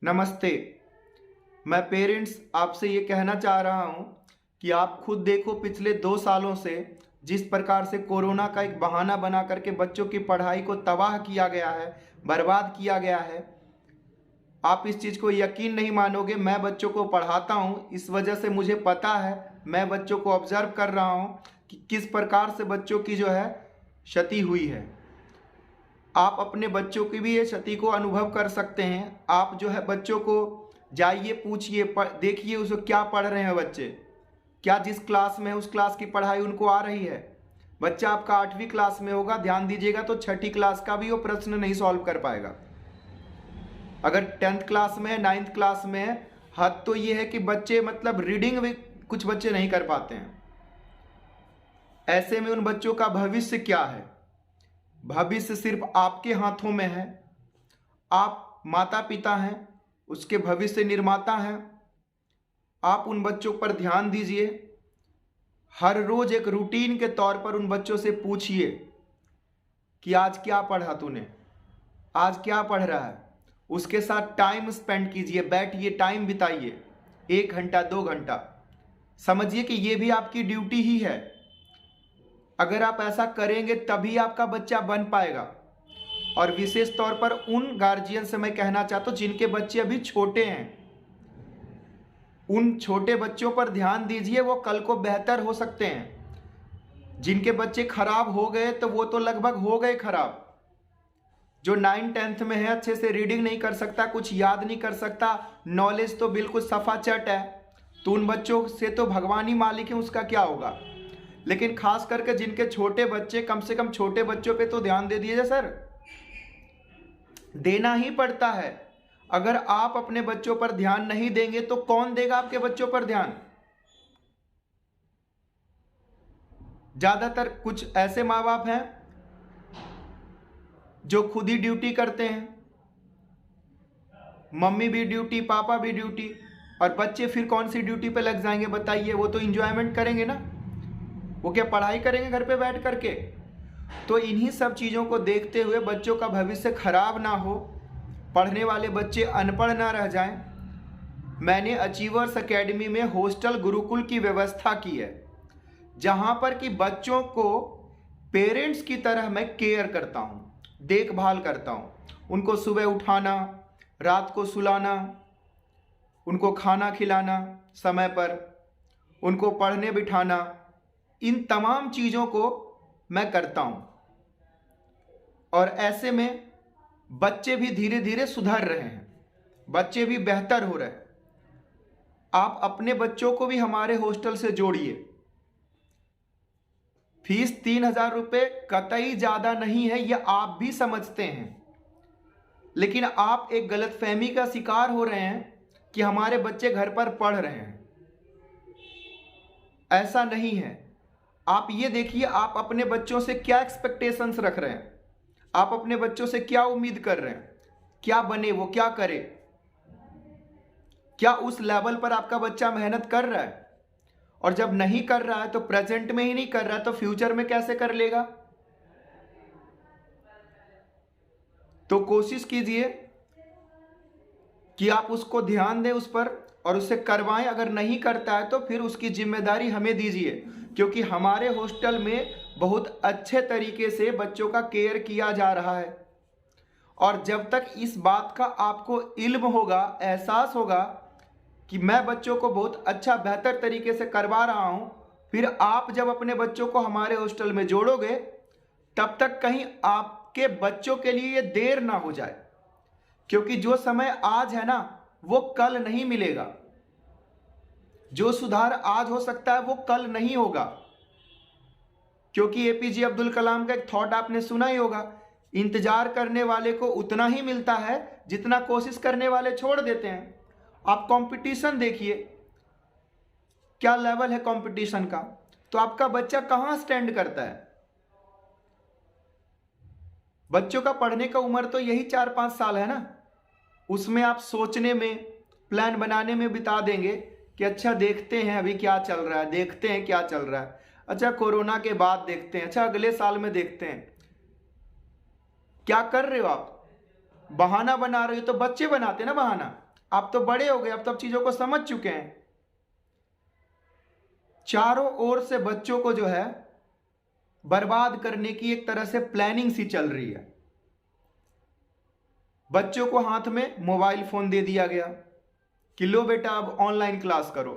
नमस्ते। मैं पेरेंट्स आपसे ये कहना चाह रहा हूँ कि आप खुद देखो पिछले 2 सालों से जिस प्रकार से कोरोना का एक बहाना बना करके बच्चों की पढ़ाई को तबाह किया गया है, बर्बाद किया गया है। आप इस चीज़ को यकीन नहीं मानोगे, मैं बच्चों को पढ़ाता हूँ, इस वजह से मुझे पता है, मैं बच्चों को ऑब्जर्व कर रहा हूँ कि किस प्रकार से बच्चों की जो है क्षति हुई है। आप अपने बच्चों की भी ये क्षति को अनुभव कर सकते हैं। आप जो है बच्चों को जाइए, पूछिए, देखिए उसको क्या पढ़ रहे हैं बच्चे, क्या जिस क्लास में है उस क्लास की पढ़ाई उनको आ रही है। बच्चा आपका 8वीं क्लास में होगा, ध्यान दीजिएगा, तो 6ठी क्लास का भी वो प्रश्न नहीं सॉल्व कर पाएगा। अगर 10th क्लास में है, 9th क्लास में है, हद तो ये है कि बच्चे मतलब रीडिंग भी कुछ बच्चे नहीं कर पाते हैं। ऐसे में उन बच्चों का भविष्य क्या है? भविष्य सिर्फ आपके हाथों में है। आप माता पिता हैं, उसके भविष्य निर्माता हैं। आप उन बच्चों पर ध्यान दीजिए। हर रोज एक रूटीन के तौर पर उन बच्चों से पूछिए कि आज क्या पढ़ा तूने, आज क्या पढ़ रहा है। उसके साथ टाइम स्पेंड कीजिए, बैठिए, टाइम बिताइए, 1 घंटा 2 घंटा। समझिए कि ये भी आपकी ड्यूटी ही है। अगर आप ऐसा करेंगे तभी आपका बच्चा बन पाएगा। और विशेष तौर पर उन गार्जियन से मैं कहना चाहता हूं जिनके बच्चे अभी छोटे हैं, उन छोटे बच्चों पर ध्यान दीजिए, वो कल को बेहतर हो सकते हैं। जिनके बच्चे खराब हो गए तो वो तो लगभग हो गए खराब। जो 9th-10th में है, अच्छे से रीडिंग नहीं कर सकता, कुछ याद नहीं कर सकता, नॉलेज तो बिल्कुल सफाचट है, तो उन बच्चों से तो भगवान ही मालिक है, उसका क्या होगा। लेकिन खास करके जिनके छोटे बच्चे, कम से कम छोटे बच्चों पे तो ध्यान दे दीजिए सर, देना ही पड़ता है। अगर आप अपने बच्चों पर ध्यान नहीं देंगे तो कौन देगा आपके बच्चों पर ध्यान? ज्यादातर कुछ ऐसे माँ बाप हैं जो खुद ही ड्यूटी करते हैं, मम्मी भी ड्यूटी, पापा भी ड्यूटी, और बच्चे फिर कौन सी ड्यूटी पे लग जाएंगे बताइए? वो तो इंजॉयमेंट करेंगे ना, वो क्या पढ़ाई करेंगे घर पे बैठ करके? तो इन्हीं सब चीज़ों को देखते हुए बच्चों का भविष्य खराब ना हो, पढ़ने वाले बच्चे अनपढ़ ना रह जाएं, मैंने अचीवर्स एकेडमी में हॉस्टल गुरुकुल की व्यवस्था की है, जहां पर कि बच्चों को पेरेंट्स की तरह मैं केयर करता हूं, देखभाल करता हूं। उनको सुबह उठाना, रात को सुलाना, उनको खाना खिलाना समय पर, उनको पढ़ने बिठाना, इन तमाम चीज़ों को मैं करता हूं। और ऐसे में बच्चे भी धीरे धीरे सुधर रहे हैं, बच्चे भी बेहतर हो रहे हैं। आप अपने बच्चों को भी हमारे हॉस्टल से जोड़िए। फीस 3,000 रुपये कतई ज़्यादा नहीं है, यह आप भी समझते हैं, लेकिन आप एक गलतफहमी का शिकार हो रहे हैं कि हमारे बच्चे घर पर पढ़ रहे हैं। ऐसा नहीं है। आप ये देखिए, आप अपने बच्चों से क्या एक्सपेक्टेशंस रख रहे हैं, आप अपने बच्चों से क्या उम्मीद कर रहे हैं, क्या बने वो, क्या करे। क्या उस लेवल पर आपका बच्चा मेहनत कर रहा है? और जब नहीं कर रहा है तो प्रेजेंट में ही नहीं कर रहा है तो फ्यूचर में कैसे कर लेगा? तो कोशिश कीजिए कि आप उसको ध्यान दें उस पर और उससे करवाएं। अगर नहीं करता है तो फिर उसकी जिम्मेदारी हमें दीजिए, क्योंकि हमारे हॉस्टल में बहुत अच्छे तरीके से बच्चों का केयर किया जा रहा है। और जब तक इस बात का आपको इल्म होगा, एहसास होगा कि मैं बच्चों को बहुत अच्छा बेहतर तरीके से करवा रहा हूं, फिर आप जब अपने बच्चों को हमारे हॉस्टल में जोड़ोगे, तब तक कहीं आपके बच्चों के लिए ये देर ना हो जाए, क्योंकि जो समय आज है ना, वो कल नहीं मिलेगा। जो सुधार आज हो सकता है वो कल नहीं होगा, क्योंकि एपीजे अब्दुल कलाम का एक थॉट आपने सुना ही होगा, इंतजार करने वाले को उतना ही मिलता है जितना कोशिश करने वाले छोड़ देते हैं। आप कंपटीशन देखिए, क्या लेवल है कंपटीशन का, तो आपका बच्चा कहां स्टैंड करता है। बच्चों का पढ़ने का उम्र तो यही 4-5 साल है ना, उसमें आप सोचने में, प्लान बनाने में बिता देंगे कि अच्छा देखते हैं अभी क्या चल रहा है, देखते हैं क्या चल रहा है, अच्छा कोरोना के बाद देखते हैं, अच्छा अगले साल में देखते हैं। क्या कर रहे हो आप? बहाना बना रहे हो, तो बच्चे बनाते ना बहाना। आप तो बड़े हो गए, अब तो चीजों को समझ चुके हैं। चारों ओर से बच्चों को जो है बर्बाद करने की एक तरह से प्लानिंग सी चल रही है। बच्चों को हाथ में मोबाइल फोन दे दिया गया कि लो बेटा अब ऑनलाइन क्लास करो।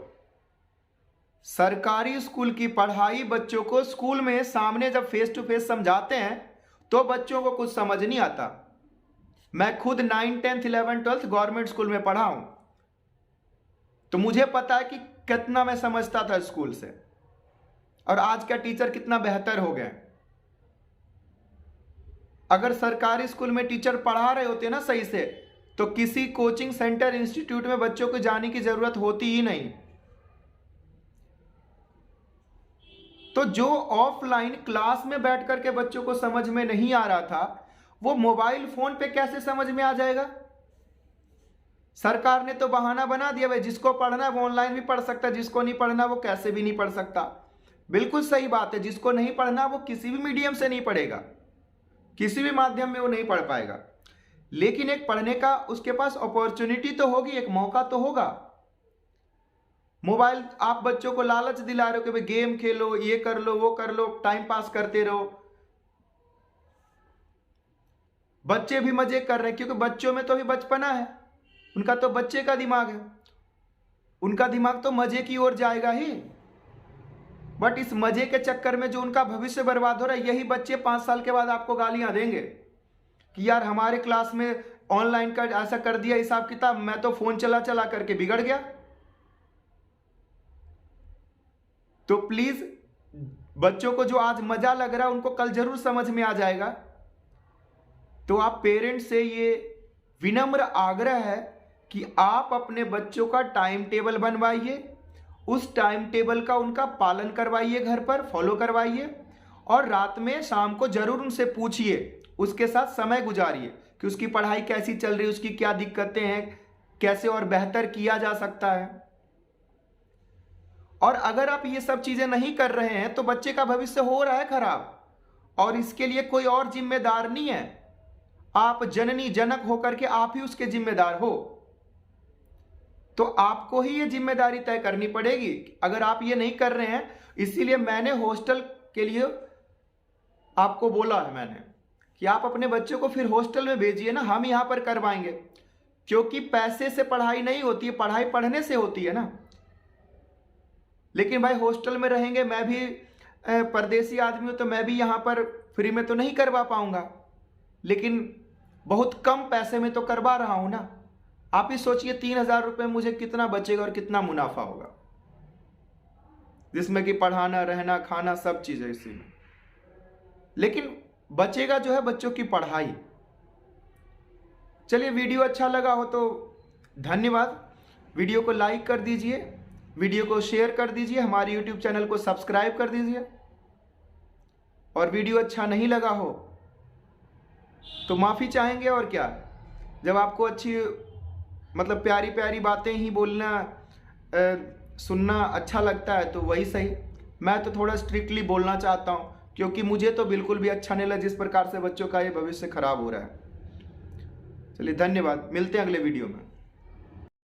सरकारी स्कूल की पढ़ाई बच्चों को स्कूल में सामने जब फेस टू फेस समझाते हैं तो बच्चों को कुछ समझ नहीं आता। मैं खुद 9, 10, 11, 12 गवर्नमेंट स्कूल में पढ़ा हूं, तो मुझे पता है कि कितना मैं समझता था स्कूल से, और आज का टीचर कितना बेहतर हो गए। अगर सरकारी स्कूल में टीचर पढ़ा रहे होते ना सही से, तो किसी कोचिंग सेंटर इंस्टीट्यूट में बच्चों को जाने की जरूरत होती ही नहीं। तो जो ऑफलाइन क्लास में बैठ करके बच्चों को समझ में नहीं आ रहा था, वो मोबाइल फोन पे कैसे समझ में आ जाएगा? सरकार ने तो बहाना बना दिया भाई, जिसको पढ़ना है वो ऑनलाइन भी पढ़ सकता है, जिसको नहीं पढ़ना वो कैसे भी नहीं पढ़ सकता। बिल्कुल सही बात है, जिसको नहीं पढ़ना वो किसी भी मीडियम से नहीं पढ़ेगा, किसी भी माध्यम में वो नहीं पढ़ पाएगा। लेकिन एक पढ़ने का उसके पास अपॉर्चुनिटी तो होगी, एक मौका तो होगा। मोबाइल आप बच्चों को लालच दिला रहे हो कि भाई गेम खेलो, ये कर लो, वो कर लो, टाइम पास करते रहो। बच्चे भी मजे कर रहे हैं क्योंकि बच्चों में तो अभी बचपना है, उनका तो बच्चे का दिमाग है, उनका दिमाग तो मजे की ओर जाएगा ही। बट इस मजे के चक्कर में जो उनका भविष्य बर्बाद हो रहा है, यही बच्चे 5 साल के बाद आपको गालियां देंगे कि यार हमारे क्लास में ऑनलाइन का ऐसा कर दिया हिसाब किताब, मैं तो फोन चला चला करके बिगड़ गया। तो प्लीज बच्चों को जो आज मजा लग रहा है उनको कल जरूर समझ में आ जाएगा। तो आप पेरेंट्स से ये विनम्र आग्रह है कि आप अपने बच्चों का टाइम टेबल बनवाइए, उस टाइम टेबल का उनका पालन करवाइए, घर पर फॉलो करवाइए, और रात में शाम को जरूर उनसे पूछिए, उसके साथ समय गुजारिए कि उसकी पढ़ाई कैसी चल रही है, उसकी क्या दिक्कतें हैं, कैसे और बेहतर किया जा सकता है। और अगर आप ये सब चीजें नहीं कर रहे हैं तो बच्चे का भविष्य हो रहा है खराब, और इसके लिए कोई और जिम्मेदार नहीं है। आप जननी जनक होकर के आप ही उसके जिम्मेदार हो। तो आपको ही ये जिम्मेदारी तय करनी पड़ेगी अगर आप ये नहीं कर रहे हैं। इसीलिए मैंने हॉस्टल के लिए आपको बोला है मैंने कि आप अपने बच्चों को फिर हॉस्टल में भेजिए ना, हम यहां पर करवाएंगे। क्योंकि पैसे से पढ़ाई नहीं होती है, पढ़ाई पढ़ने से होती है ना। लेकिन भाई हॉस्टल में रहेंगे, मैं भी परदेसी आदमी हूं, तो मैं भी यहां पर फ्री में तो नहीं करवा पाऊंगा, लेकिन बहुत कम पैसे में तो करवा रहा हूं ना। आप ही सोचिए 3,000 रुपये मुझे कितना बचेगा और कितना मुनाफा होगा, जिसमें कि पढ़ाना, रहना, खाना सब चीजें इसी में। लेकिन बचेगा जो है बच्चों की पढ़ाई। चलिए, वीडियो अच्छा लगा हो तो धन्यवाद। वीडियो को लाइक कर दीजिए, वीडियो को शेयर कर दीजिए, हमारे यूट्यूब चैनल को सब्सक्राइब कर दीजिए। और वीडियो अच्छा नहीं लगा हो तो माफ़ी चाहेंगे, और क्या। जब आपको अच्छी मतलब प्यारी प्यारी बातें ही बोलना सुनना अच्छा लगता है तो वही सही। मैं तो थोड़ा स्ट्रिक्टली बोलना चाहता हूँ, क्योंकि मुझे तो बिल्कुल भी अच्छा नहीं लगा जिस प्रकार से बच्चों का ये भविष्य खराब हो रहा है। चलिए धन्यवाद, मिलते हैं अगले वीडियो में।